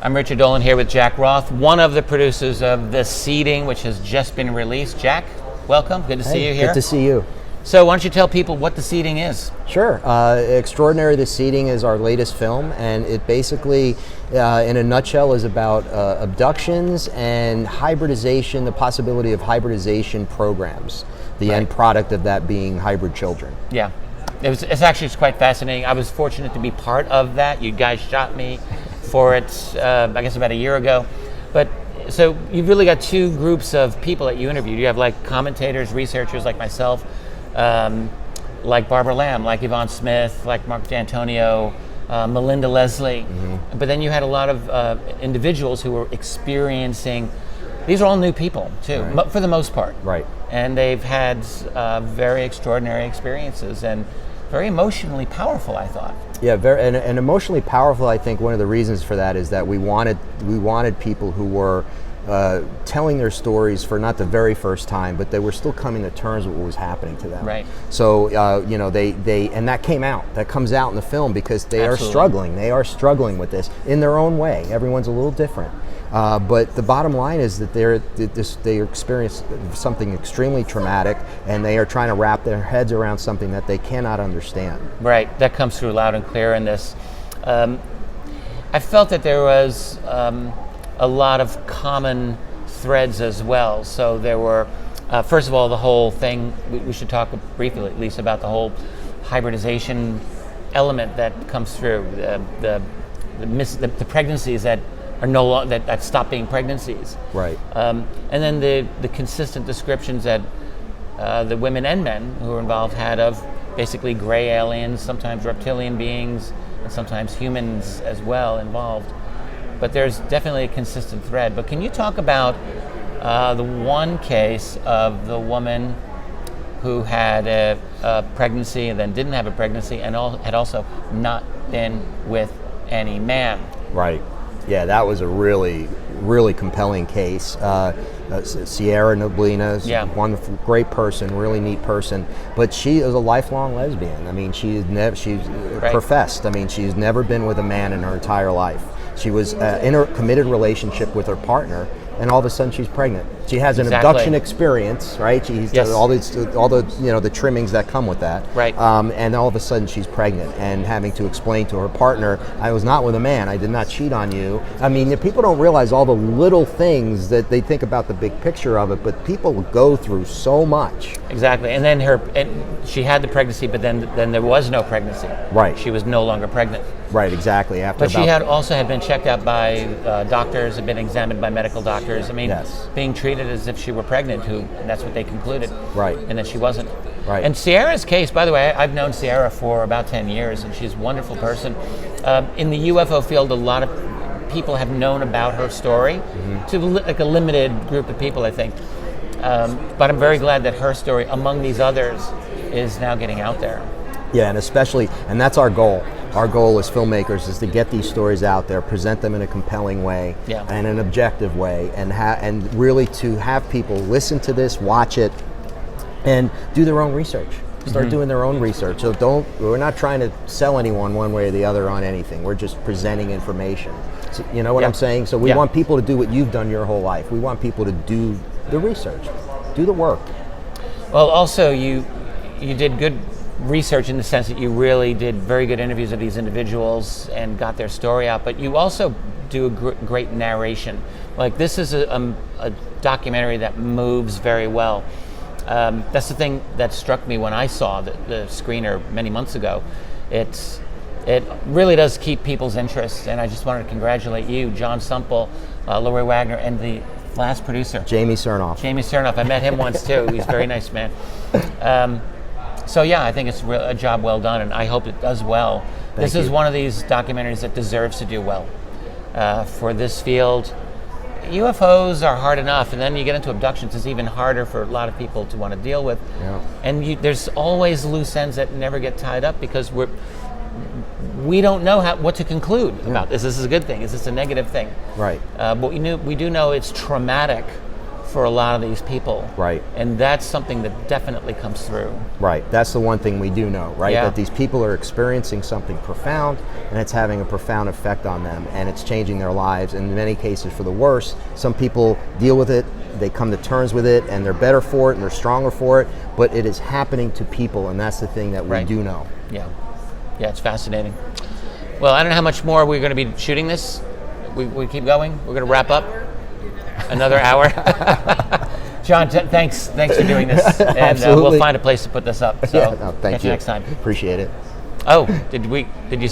I'm Richard Dolan here with Jack Roth, one of the producers of The Seeding, which has just been released. Jack, welcome. Good to see you here. Good to see you. So why don't you tell people what The Seeding is? Sure. Extraordinary, The Seeding is our latest film, and it basically, in a nutshell, is about abductions and hybridization, the possibility of hybridization programs, the end product of that being hybrid children. Yeah. It's actually quite fascinating. I was fortunate to be part of that. You guys shot me for it, I guess about a year ago. But so you've really got two groups of people that you interviewed. You have like commentators, researchers like myself, like Barbara Lamb, like Yvonne Smith, like Mark D'Antonio, Melinda Leslie. Mm-hmm. But then you had a lot of individuals who were experiencing, these are all new people too, right, for the most part. Right. And they've had very extraordinary experiences and very emotionally powerful, I thought. Yeah, and emotionally powerful. I think one of the reasons for that is that we wanted people who were telling their stories for not the very first time, but they were still coming to terms with what was happening to them. Right. So they and that comes out in the film because they Absolutely. are struggling. They are struggling with this in their own way. Everyone's a little different. But the bottom line is that they experienced something extremely traumatic, and they are trying to wrap their heads around something that they cannot understand. Right, that comes through loud and clear in this. I felt that there was a lot of common threads as well. So there were, first of all, the whole thing, we should talk briefly at least about the whole hybridization element that comes through, the pregnancies that are no longer, that stop being pregnancies. Right. And then the consistent descriptions that the women and men who were involved had of basically gray aliens, sometimes reptilian beings, and sometimes humans as well involved. But there's definitely a consistent thread. But can you talk about the one case of the woman who had a pregnancy and then didn't have a pregnancy and had also not been with any man? Right. Yeah, that was a really, really compelling case. Sierra Noblina is a wonderful, great person, really neat person, but she is a lifelong lesbian. I mean, she's Right. professed. I mean, she's never been with a man in her entire life. She was in a committed relationship with her partner, and all of a sudden she's pregnant. She has an abduction experience, right? She's all the the trimmings that come with that, right? And all of a sudden she's pregnant, and having to explain to her partner, "I was not with a man. I did not cheat on you." I mean, people don't realize all the little things that they think about the big picture of it, but people go through so much. Exactly, and then she had the pregnancy, but then there was no pregnancy. Right. She was no longer pregnant. Right. Exactly. But she had been checked out by doctors, had been examined by medical doctors. I mean, being treated as if she were pregnant, and that's what they concluded. Right. And that she wasn't. Right. And Sierra's case, by the way, I've known Sierra for about 10 years, and she's a wonderful person. In the UFO field, a lot of people have known about her story, to like a limited group of people, I think. But I'm very glad that her story, among these others, is now getting out there. Yeah, and that's our goal. Our goal as filmmakers is to get these stories out there, present them in a compelling way, and an objective way, and really to have people listen to this, watch it, and do their own research. Start doing their own research. So we're not trying to sell anyone one way or the other on anything. We're just presenting information. So, you know what I'm saying? So we want people to do what you've done your whole life. We want people to do the research, do the work. Well, also you did good research in the sense that you really did very good interviews of these individuals and got their story out, but you also do a great narration. Like, this is a documentary that moves very well. That's the thing that struck me when I saw the screener many months ago. It really does keep people's interest, and I just wanted to congratulate you, John Sumple, Lori Wagner, and the last producer, Jamie Cernoff. I met him once too. He's a very nice man. So yeah, I think it's a job well done, and I hope it does well. This is one of these documentaries that deserves to do well. For this field, UFOs are hard enough, and then you get into abductions, it's even harder for a lot of people to want to deal with. Yeah. And there's always loose ends that never get tied up because we don't know what to conclude about this. This is a good thing. Is this a negative thing? Right. But we do know it's traumatic for a lot of these people. Right. And that's something that definitely comes through. Right. That's the one thing we do know, right? Yeah. That these people are experiencing something profound, and it's having a profound effect on them, and it's changing their lives, and in many cases for the worse. Some people deal with it, they come to terms with it, and they're better for it, and they're stronger for it, but it is happening to people, and that's the thing that we do know. Yeah. Yeah, it's fascinating. Well, I don't know how much more we're going to be shooting this. We keep going? We're going to wrap up? Another hour? John, thanks for doing this. And we'll find a place to put this up. So Yeah, no, thank catch you next time. Appreciate it. Oh, did you